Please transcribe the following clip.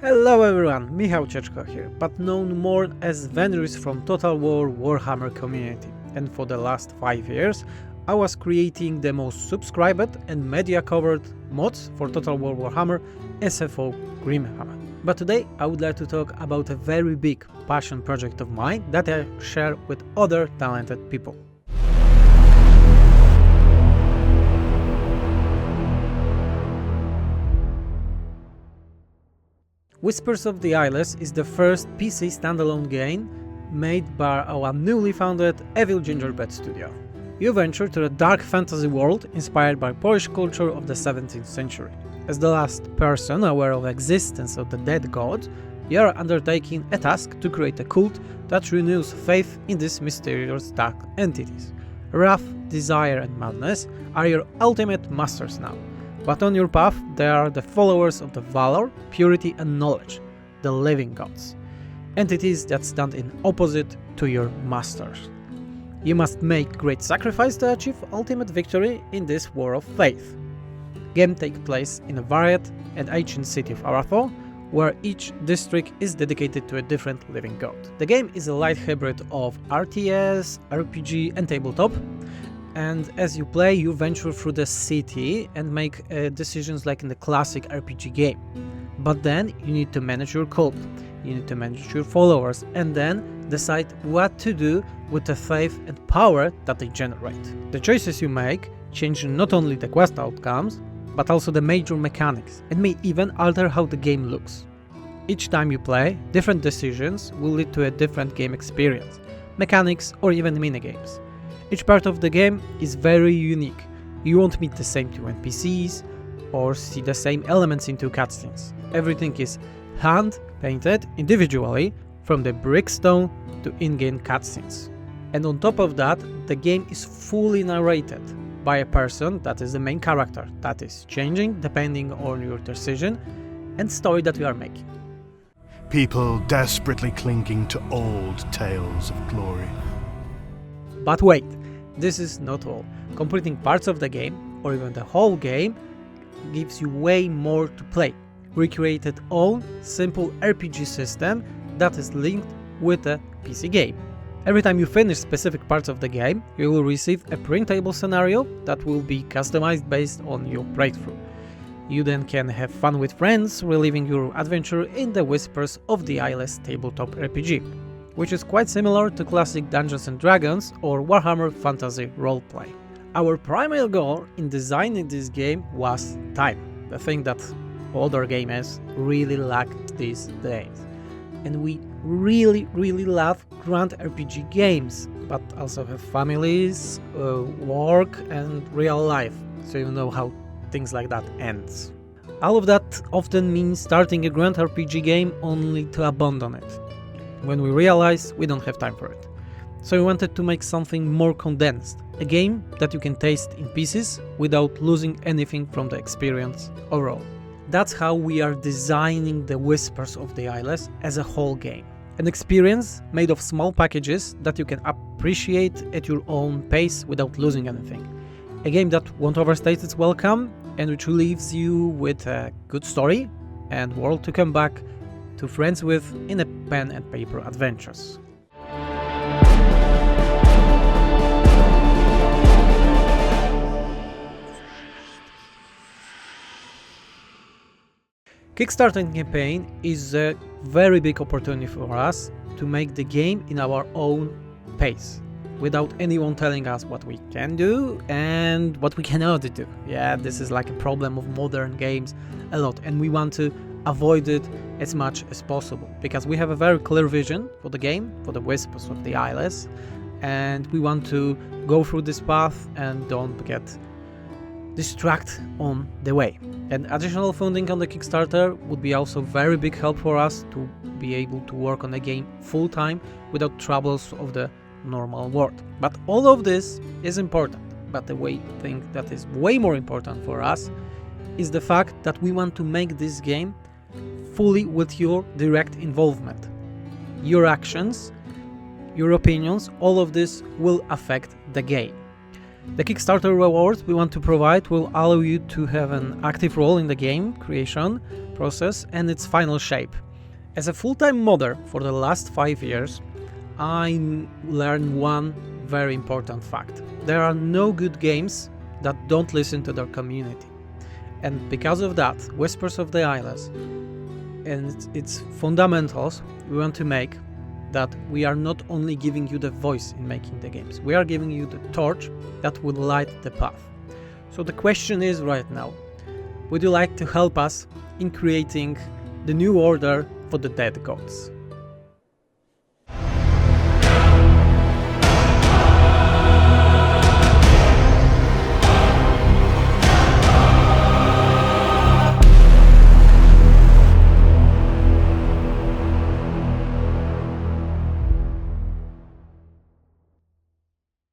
Hello everyone, Michał Cieczko here, but known more as Venris from Total War Warhammer community. And for the last 5 years, I was creating the most subscribed and media covered mods for Total War Warhammer SFO Grimhammer. But today I would like to talk about a very big passion project of mine that I share with other talented people. Whispersoftheeyeless is the first PC standalone game made by our newly founded Evil Gingerbread studio. You venture to a dark fantasy world inspired by Polish culture of the 17th century. As the last person aware of the existence of the dead god, you are undertaking a task to create a cult that renews faith in these mysterious dark entities. Wrath, desire and madness are your ultimate masters now. But on your path, there are the followers of the valor, purity and knowledge, the living gods, entities that stand in opposite to your masters. You must make great sacrifice to achieve ultimate victory in this war of faith. Game takes place in a varied and ancient city of Aratho, where each district is dedicated to a different living god. The game is a light hybrid of RTS, RPG and tabletop. And as you play, you venture through the city and make decisions like in the classic RPG game. But then you need to manage your cult, you need to manage your followers, and then decide what to do with the faith and power that they generate. The choices you make change not only the quest outcomes, but also the major mechanics, and may even alter how the game looks. Each time you play, different decisions will lead to a different game experience, mechanics or even minigames. Each part of the game is very unique. You won't meet the same two NPCs or see the same elements in two cutscenes. Everything is hand-painted individually from the brickstone to in-game cutscenes. And on top of that, the game is fully narrated by a person that is the main character, that is changing depending on your decision and story that you are making. People desperately clinging to old tales of glory. But wait, this is not all. Completing parts of the game, or even the whole game, gives you way more to play. We created own simple RPG system that is linked with a PC game. Every time you finish specific parts of the game, you will receive a printable scenario that will be customized based on your breakthrough. You then can have fun with friends, reliving your adventure in the Whispers of the Eyeless tabletop RPG, which is quite similar to classic Dungeons & Dragons or Warhammer Fantasy roleplay. Our primary goal in designing this game was time, the thing that older gamers really lack these days. And we really love grand RPG games, but also have families, work and real life, so you know how things like that ends. All of that often means starting a grand RPG game only to abandon it when we realize we don't have time for it. So we wanted to make something more condensed, a game that you can taste in pieces without losing anything from the experience overall. That's how we are designing the Whispers of the Eyeless as a whole game. An experience made of small packages that you can appreciate at your own pace without losing anything. A game that won't overstate its welcome and which leaves you with a good story and world to come back to friends with in a pen and paper adventures. Kickstarter campaign is a very big opportunity for us to make the game in our own pace, without anyone telling us what we can do and what we cannot do. Yeah, this is like a problem of modern games a lot, and we want to avoid it as much as possible, because we have a very clear vision for the game, for the Whispers of the Eyeless, and we want to go through this path and don't get distracted on the way. And additional funding on the Kickstarter would be also very big help for us to be able to work on the game full time without troubles of the normal world. But all of this is important, but the thing that is way more important for us is the fact that we want to make this game fully with your direct involvement. Your actions, your opinions, all of this will affect the game. The Kickstarter rewards we want to provide will allow you to have an active role in the game creation, process and its final shape. As a full-time modder for the last 5 years, I learned one very important fact. There are no good games that don't listen to their community. And because of that, Whispers of the Eyeless and its fundamentals, we want to make that we are not only giving you the voice in making the games, we are giving you the torch that will light the path. So the question is right now, would you like to help us in creating the new order for the dead gods?